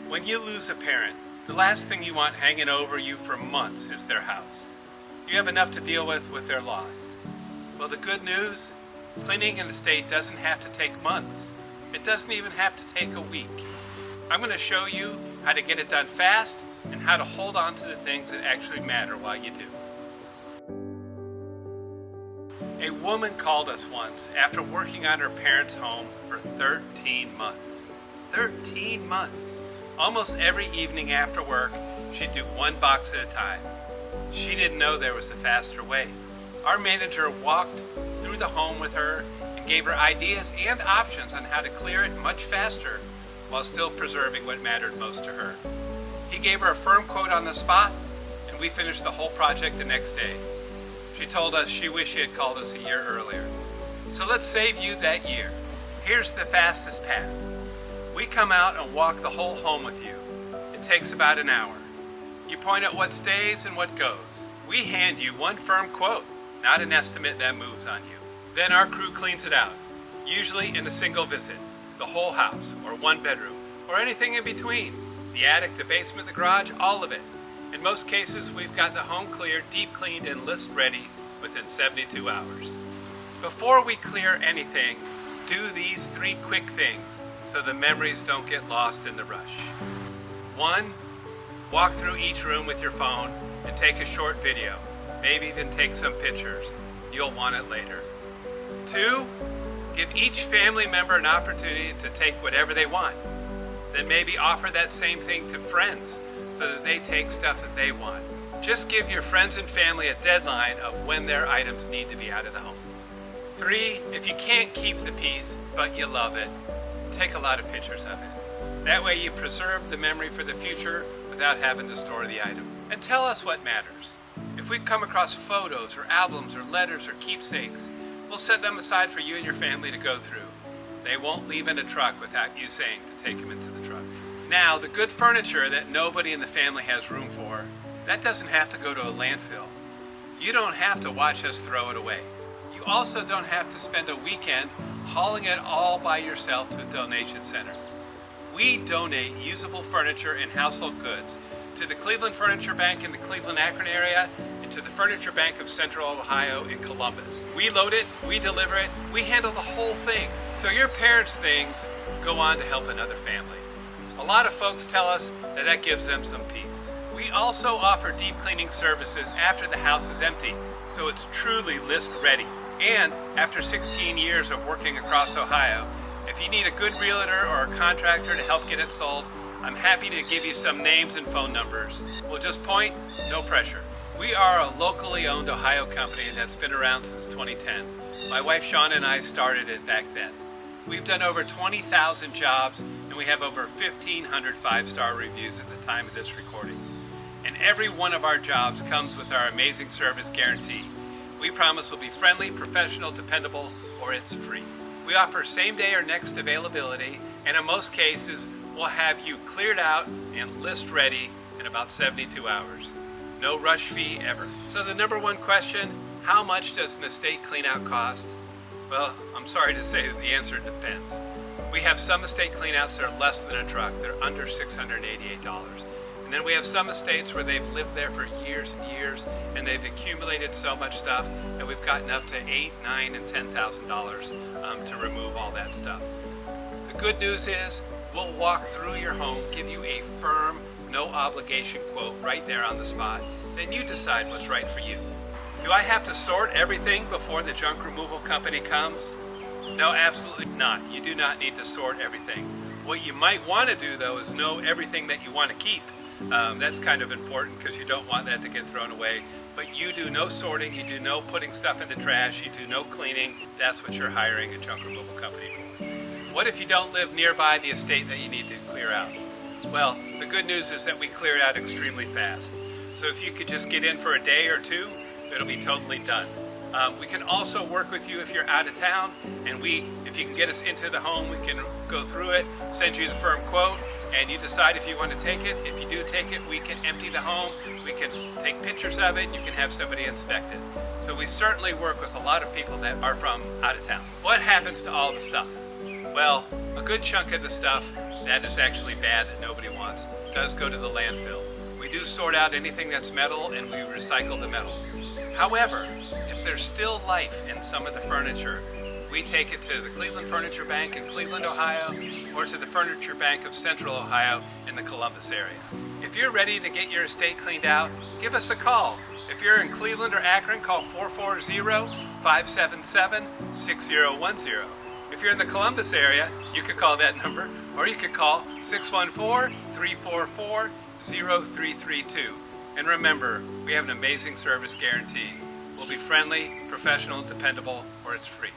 When you lose a parent, the last thing you want hanging over you for months is their house. You have enough to deal with their loss. Well, the good news, cleaning an estate doesn't have to take months. It doesn't even have to take a week. I'm going to show you how to get it done fast and how to hold on to the things that actually matter while you do. A woman called us once after working on her parents' home for 13 months. 13 months! Almost every evening after work, she'd do one box at a time. She didn't know there was a faster way. Our manager walked through the home with her and gave her ideas and options on how to clear it much faster while still preserving what mattered most to her. He gave her a firm quote on the spot, and we finished the whole project the next day. She told us she wished she had called us a year earlier. So let's save you that year. Here's the fastest path. We come out and walk the whole home with you. It takes about an hour. You point out what stays and what goes. We hand you one firm quote, not an estimate that moves on you. Then our crew cleans it out, usually in a single visit, the whole house, or one bedroom, or anything in between. The attic, the basement, the garage, all of it. In most cases, we've got the home cleared, deep cleaned, and list ready within 72 hours. Before we clear anything, do these 3 quick things so the memories don't get lost in the rush. 1, walk through each room with your phone and take a short video. Maybe even take some pictures. You'll want it later. 2, give each family member an opportunity to take whatever they want. Then maybe offer that same thing to friends so that they take stuff that they want. Just give your friends and family a deadline of when their items need to be out of the home. 3, if you can't keep the piece, but you love it, take a lot of pictures of it. That way you preserve the memory for the future without having to store the item. And tell us what matters. If we come across photos or albums or letters or keepsakes, we'll set them aside for you and your family to go through. They won't leave in a truck without you saying to take them into the truck. Now, the good furniture that nobody in the family has room for, that doesn't have to go to a landfill. You don't have to watch us throw it away. You also don't have to spend a weekend hauling it all by yourself to a donation center. We donate usable furniture and household goods to the Cleveland Furniture Bank in the Cleveland-Akron area and to the Furniture Bank of Central Ohio in Columbus. We load it, we deliver it, we handle the whole thing. So your parents' things go on to help another family. A lot of folks tell us that gives them some peace. We also offer deep cleaning services after the house is empty, so it's truly list ready. And after 16 years of working across Ohio, if you need a good realtor or a contractor to help get it sold, I'm happy to give you some names and phone numbers. We'll just point, no pressure. We are a locally owned Ohio company that's been around since 2010. My wife Shauna and I started it back then. We've done over 20,000 jobs and we have over 1,500 5-star reviews at the time of this recording. And every one of our jobs comes with our amazing service guarantee. We promise we'll be friendly, professional, dependable, or it's free. We offer same-day or next availability, and in most cases, we'll have you cleared out and list ready in about 72 hours. No rush fee ever. So the number one question, how much does an estate cleanout cost? Well, I'm sorry to say that the answer depends. We have some estate cleanouts that are less than a truck. They're under $688. And then we have some estates where they've lived there for years and years, and they've accumulated so much stuff that we've gotten up to $8,000, $9,000, and $10,000 to remove all that stuff. The good news is we'll walk through your home, give you a firm, no obligation quote right there on the spot. Then you decide what's right for you. Do I have to sort everything before the junk removal company comes? No, absolutely not. You do not need to sort everything. What you might want to do though is know everything that you want to keep. That's kind of important because you don't want that to get thrown away. But you do no sorting, you do no putting stuff into trash, you do no cleaning. That's what you're hiring a junk removal company for. What if you don't live nearby the estate that you need to clear out? Well, the good news is that we clear it out extremely fast. So if you could just get in for a day or two, it'll be totally done. We can also work with you if you're out of town, and if you can get us into the home, we can go through it, send you the firm quote, and you decide if you want to take it. If you do take it, we can empty the home, we can take pictures of it, and you can have somebody inspect it. So we certainly work with a lot of people that are from out of town. What happens to all the stuff? Well, a good chunk of the stuff that is actually bad that nobody wants, does go to the landfill. We do sort out anything that's metal and we recycle the metal. However, if there's still life in some of the furniture, we take it to the Cleveland Furniture Bank in Cleveland, Ohio, or to the Furniture Bank of Central Ohio in the Columbus area. If you're ready to get your estate cleaned out, give us a call. If you're in Cleveland or Akron, call 440-577-6010. If you're in the Columbus area, you could call that number, or you could call 614-344-0332. And remember, we have an amazing service guarantee. We'll be friendly, professional, dependable, or it's free.